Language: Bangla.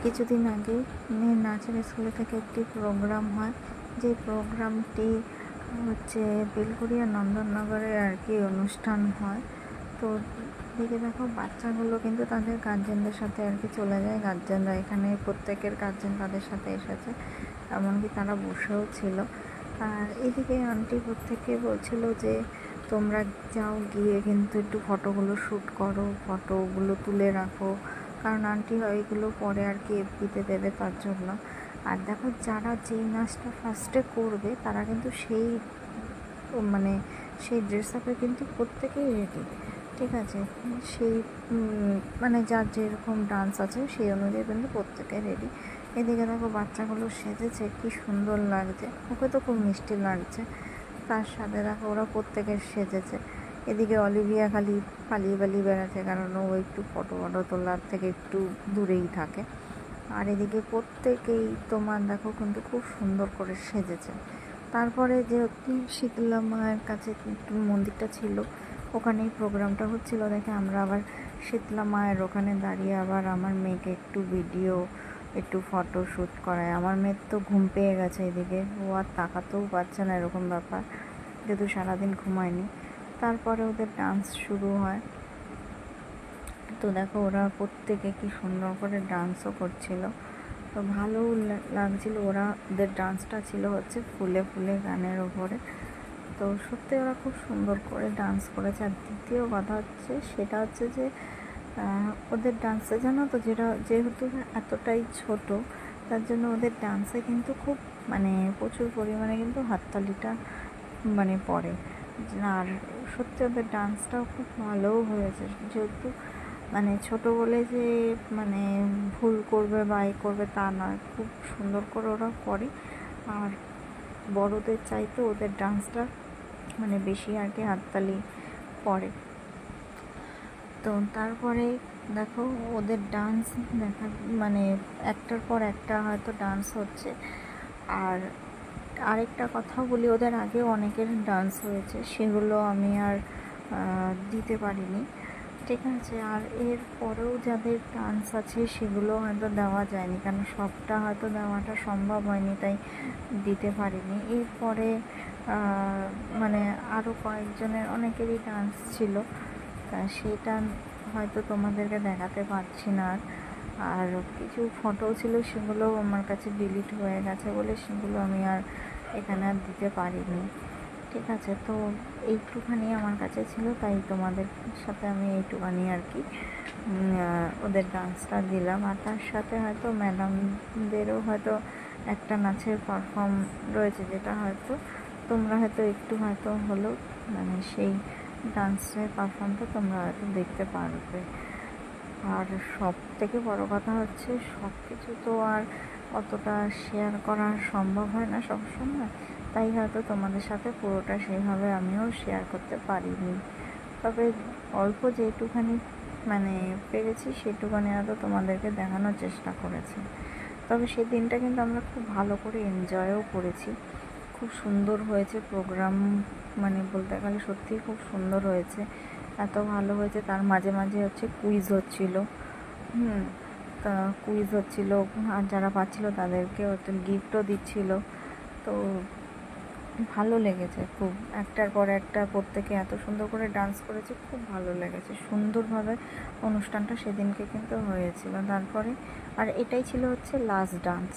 কিছুদিন আগে মেয়ের নাচের স্কুলে থেকে একটি প্রোগ্রাম হয়, যে প্রোগ্রামটি হচ্ছে বেলঘরিয়া নন্দননগরে আর কি অনুষ্ঠান হয়। তো দিকে দেখো বাচ্চাগুলো কিন্তু তাদের গার্জেনদের সাথে আর কি চলে যায়, গার্জেনরা এখানে প্রত্যেকের গার্জেন তাদের সাথে এসেছে, এমনকি তারা বসেও ছিল। আর এদিকে আন্টি প্রত্যেককে বলছিল যে তোমরা যাও, গিয়ে কিন্তু একটু ফটোগুলো শ্যুট করো, ফটোগুলো তুলে রাখো, কারণ আন্টি এগুলো পরে আর কি এফবিতে দেবে তার জন্য। আর দেখো যারা যেই নাচটা ফার্স্টে করবে তারা কিন্তু মানে সেই ড্রেস আপে কিন্তু প্রত্যেকেই রেডি, ঠিক আছে। সেই মানে যার যেরকম ডান্স আছে সেই অনুযায়ী কিন্তু প্রত্যেকে রেডি। এদিকে দেখো বাচ্চাগুলো সেজেছে, কি সুন্দর লাগছে, ওকে তো খুব মিষ্টি লাগছে। তার সাথে দেখো ওরা প্রত্যেকে সেজেছে। এদিকে অলিভিয়া খালি পালিয়ে পালিয়ে বেড়াচ্ছে, কারণ ও একটু ফটো তোলার থেকে একটু দূরেই থাকে। আর এদিকে প্রত্যেকেই তোমার দেখো কিন্তু খুব সুন্দর করে সেজেছে। তারপরে যে শীতলা মায়ের কাছে মন্দিরটা ছিল, ওখানেই প্রোগ্রামটা হচ্ছিল দেখে আমরা আবার শীতলা মায়ের ওখানে দাঁড়িয়ে আবার আমার মেয়েকে একটু ভিডিও, একটু ফটো শ্যুট করায়। আমার মেয়ের তো ঘুম পেয়ে গেছে, এদিকে ও আর তাকাতেও পারছে না, এরকম ব্যাপার, যেহেতু সারাদিন ঘুমায়নি। তারপরে ওদের ডান্স শুরু হয়। তো দেখো ওরা প্রত্যেকে কি সুন্দর করে ডান্সও করছিল, তো ভালোও লাগছিল। ওদের ডান্সটা ছিল হচ্ছে ফুলে ফুলে গানের ওপরে। তো সত্যি ওরা খুব সুন্দর করে ডান্স করেছে। আর দ্বিতীয় কথা হচ্ছে সেটা হচ্ছে যে ওদের ডান্সে জানো তো, যেহেতু এতটাই ছোট, তার জন্য ওদের ডান্সে কিন্তু খুব মানে প্রচুর পরিমাণে কিন্তু হাততালিটা মানে পড়ে। আর সত্যি ওদের ডান্সটাও খুব ভালোও হয়েছে, যেহেতু মানে ছোট বলে যে মানে ভুল করবে বা করবে তা নয়, খুব সুন্দর করে ওরা করে। আর বড়দের চাইতে ওদের ডান্সটা মানে বেশি আর কি হাততালি পড়ে। তো তারপরে দেখো ওদের ডান্স দেখা মানে একটার পর একটা হয়তো ডান্স হচ্ছে। আর আরেকটা কথা বলি, ওদের আগেও অনেকের ডান্স হয়েছে, সেগুলো আমি আর দিতে পারিনি, ঠিক আছে। আর এর পরেও যাদের ডান্স আছে সেগুলো হয়তো দেওয়া যায়নি, কারণ সবটা হয়তো দেওয়াটা সম্ভব হয়নি, তাই দিতে পারিনি। এরপরে মানে আরও কয়েকজনের অনেকেরই ডান্স ছিল, তা সেটা হয়তো তোমাদেরকে দেখাতে পারছি না। আর কিছু ফটো ছিল, সেগুলো আমার কাছে ডিলিট হয়ে গেছে বলে সেগুলো আমি আর এখানে আর দিতে পারিনি, ঠিক আছে। তো এইটুখানি আমার কাছে ছিল, তাই তোমাদের সাথে আমি এইটুখানি আর কি ওদের ডান্সটা দিলাম। আর তার সাথে হয়তো ম্যাডামদেরও হয়তো একটা নাচের পারফর্ম রয়েছে, যেটা হয়তো তোমরা হয়তো একটু হয়তো হলো মানে সেই ডান্সের পারফর্মটা তোমরা হয়তো দেখতে পারবে। আর সব থেকে বড় কথা হচ্ছে সব কিছু তো আর অতটা শেয়ার করা সম্ভব হয় না সবসময়, তাই হয়তো তোমাদের সাথে পুরোটা সেইভাবে আমিও শেয়ার করতে পারিনি। তবে অল্প যেটুখানি মানে পেরেছি সেটুখানি হয়তো তোমাদেরকে দেখানোর চেষ্টা করেছি। তবে সেই দিনটা কিন্তু আমরা খুব ভালো করে এনজয়ও করেছি, খুব সুন্দর হয়েছে প্রোগ্রাম, মানে বলতে গেলে সত্যিই খুব সুন্দর হয়েছে, এত ভালো হয়েছে। তার মাঝে মাঝে হচ্ছে কুইজ হচ্ছিল, তা কুইজ হচ্ছিল, আর যারা পাচ্ছিল তাদেরকে হচ্ছে গিফটও দিচ্ছিল। তো ভালো লেগেছে খুব, একটার পর একটা প্রত্যেকে এত সুন্দর করে ডান্স করেছে, খুব ভালো লেগেছে। সুন্দরভাবে অনুষ্ঠানটা সেদিনকে কিন্তু হয়েছিল। তারপরে আর এটাই ছিল হচ্ছে লাস্ট ডান্স।